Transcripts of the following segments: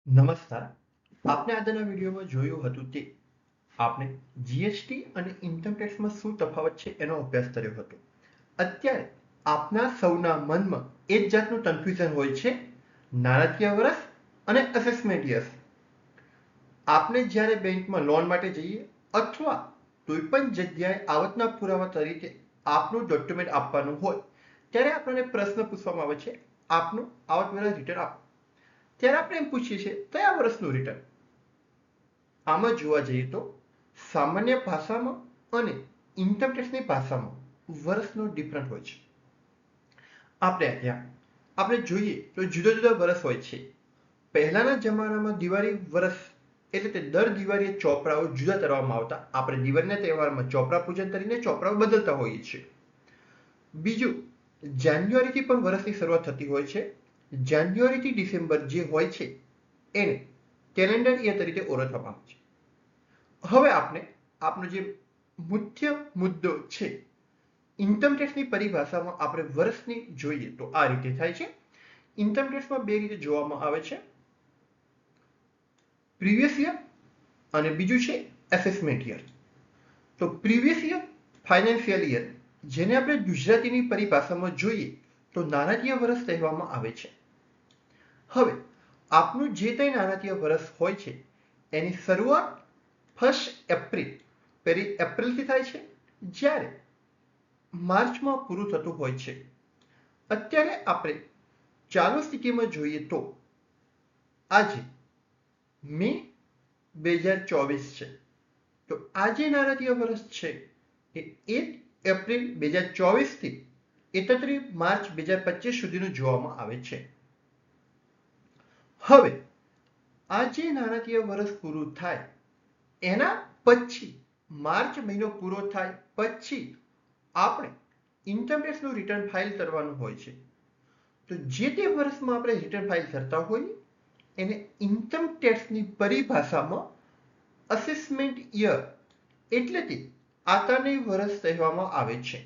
નમસ્કાર. આપણે આજના વિડીયોમાં જોયું હતું તે આપણે જીએસટી અને ઇન્કમ ટેક્સમાં શું તફાવત છે એનો અભ્યાસ કર્યો હતો. અત્યારે આપના સૌના મનમાં એક જાતનું કન્ફ્યુઝન હોય છે નાણાકીય વર્ષ અને અસેસમેન્ટ યર. આપણે જ્યારે બેંકમાં લોન માટે જઈએ અથવા કોઈ પણ જગ્યાએ આવકના પુરાવા તરીકે આપનું ડોક્યુમેન્ટ આપવાનું હોય ત્યારે આપણને પ્રશ્ન પૂછવામાં આવે છે આપનું આવકવેરા રિટર્ન આપો. ત્યારે આપણે એમ પૂછીએ છીએ કયા વર્ષનું રિટર્ન. આમાં જોવા જઈએ તો સામાન્ય ભાષામાં અને ઇન્કમ ટેક્સની ભાષામાં વર્ષનો ડિફરન્ટ હોય છે. આપણે જોઈએ તો જુદા જુદા વર્ષ હોય છે. પહેલાના જમાનામાં દિવાળી વર્ષ એટલે કે દર દિવાળીએ ચોપડાઓ જુદા કરવામાં આવતા. આપણે દિવાળીના તહેવારમાં ચોપડા પૂજન કરીને ચોપડાઓ બદલતા હોઈએ છીએ. બીજું, જાન્યુઆરીથી પણ વર્ષની શરૂઆત થતી હોય છે. જાન્યુઆરીથી ડિસેમ્બર જે હોય છે એને કેલેન્ડર યર તરીકે ઓળખવામાં આવે છે. હવે આપણો જે મુખ્ય મુદ્દો છે ઇન્કમ ટેક્સની પરિભાષામાં આપણે વર્ષની જોઈએ તો આ રીતે થાય છે. ઇન્કમ ટેક્સમાં બે રીતે જોવામાં આવે છે, પ્રીવિયસ યર અને બીજું છે એસેસમેન્ટ યર. તો પ્રીવિયસ યર ફાઇનાન્શિયલ યર, જેને આપણે ગુજરાતીની પરિભાષામાં જોઈએ તો નાણાકીય વર્ષ કહેવામાં આવે છે. હવે આપનું જે કંઈ નાણાકીય વર્ષ હોય છે એની શરૂઆત 1 એપ્રિલ પહેલી એપ્રિલથી થાય છે, જ્યારે માર્ચમાં પૂરું થતું હોય છે. અત્યારે આપણે ચાલુ સ્થિતિમાં જોઈએ તો આજે મે 2024 છે. તો આ જે નાણાકીય વર્ષ છે એ 1 એપ્રિલ 2024 થી 31 માર્ચ 2025 સુધીનું જોવામાં આવે છે. હવે આ જે નાણાકીય વર્ષ પૂરું થાય એના પછી માર્ચ મહિનો પૂરો થાય પછી આપણે ઇન્કમ ટેક્સનું રિટર્ન ફાઇલ કરવાનું હોય છે. તો જે તે વર્ષમાં આપણે રિટર્ન ફાઇલ કરતા હોઈએ એને ઇન્કમ ટેક્સની પરિભાષામાં અસેસમેન્ટ યર એટલે કે આકારણી વર્ષ કહેવામાં આવે છે.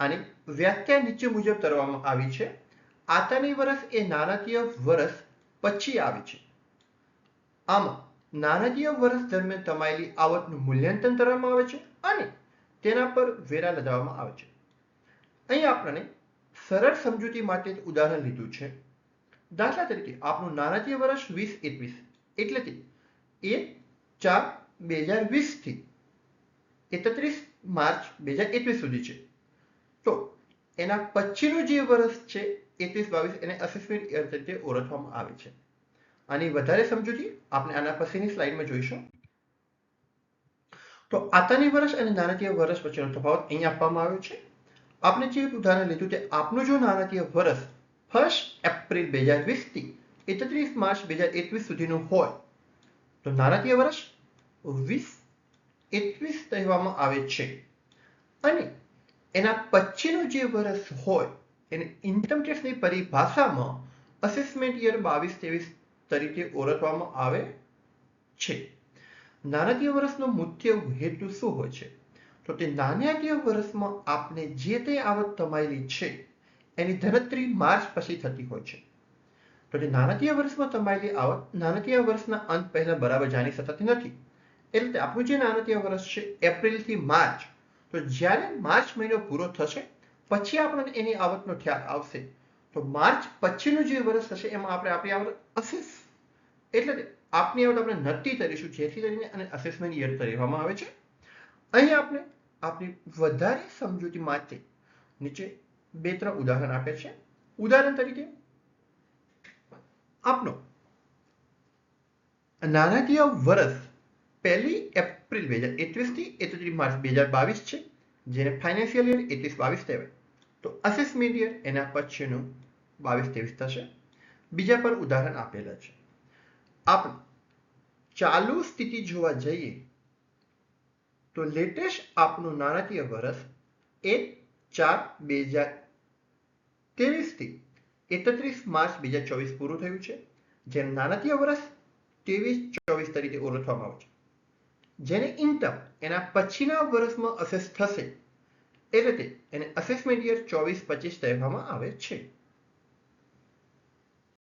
આની વ્યાખ્યા નીચે મુજબ કરવામાં આવી છે. આકારણી વર્ષ એ નાણાકીય વર્ષ પછી આવે છે. આમાં નાણાકીય વર્ષ દરમિયાન કમાયેલી આવકનું મૂલ્યાંકન કરવામાં આવે છે અને તેના પર વેરા લગાવવામાં આવે છે. અહીં આપણને સરળ સમજૂતી માટે ઉદાહરણ લીધું છે. દાખલા તરીકે આપનું નાણાકીય વર્ષ 2021 એટલે કે 1/4/2020 થી 31 માર્ચ 2021 સુધી છે. તો એના પછીનું જે વર્ષ છે 21-22 એને અસેસમેન્ટ યર તરીકે ઓળખવામાં આવે છે. આની વધારે સમજૂતી આપણે આના પછીની સ્લાઇડમાં જોઈશું. તો આતાની વર્ષ અને નાણાકીય વર્ષ વચ્ચેનો તફાવત અહીં આપવામાં આવ્યો છે. આપણે જે ઉદાહરણ લીધું તે આપનું જો નાણાકીય વર્ષ 1 એપ્રિલ 2020 થી 31 માર્ચ 2021 સુધીનું હોય તો નાણાકીય વર્ષ 2021 કહેવામાં આવે છે. અને એના પછીનું જે વર્ષ હોય એને ઇન્કમ ટેક્સની પરિભાષામાં અસેસમેન્ટ યર 22-23 તરીકે ઓળખવામાં આવે છે. નાણાકીય વર્ષનો મુખ્ય હેતુ શું હોય છે? તો તે નાણાકીય વર્ષમાં આપણે જે તે આવક કમાયેલી છે એની ગણતરી માર્ચ પછી થતી હોય છે. તો તે નાણાકીય વર્ષમાં કમાયેલી આવક નાણાકીય વર્ષના અંત પહેલા બરાબર જાણી શકાતી નથી. એટલે આપણું જે નાણાકીય વર્ષ છે એપ્રિલથી માર્ચ, તો જ્યારે માર્ચ મહિનો પૂરો થશે પછી આપણને એની આવકનો ખ્યાલ આવશે. તો માર્ચ પછીનું જે વર્ષ થશે એમાં આપણે આપણી આવક અસેસ એટલે કે આપની આવક આપણે નક્કી કરીશું, જેથી કરીને અને અસેસમેન્ટ યર કહેવામાં આવે છે. અહીં આપણે આપણી વધારે સમજૂતી માટે નીચે 2-3 ઉદાહરણ આપે છે. ઉદાહરણ તરીકે આપનો નાણાકીય વર્ષ 1 એપ્રિલ 2021 થી 31 માર્ચ 2022 છે, જેને ફાઇનાન્શિયલ યર 21-22 કહેવાય. તો અસેસમેન્ટ યર એના પછીનું 22-23 થશે. બીજા પર ઉદાહરણ આપેલા છે. આપણે ચાલુ સ્થિતિ જોવા જઈએ તો લેટેસ્ટ આપનું નાણાકીય વર્ષ 1/4/2023 થી 31 માર્ચ 2024 પૂરું થયું છે, જેને નાણાકીય વર્ષ 23-24 તરીકે ઓળખવામાં આવે છે. જેને ઇન્કમ એના પછીના વર્ષમાં અસેસ થશે એટલે કે એને અસેસમેન્ટ યર 24-25 કહેવામાં આવે છે.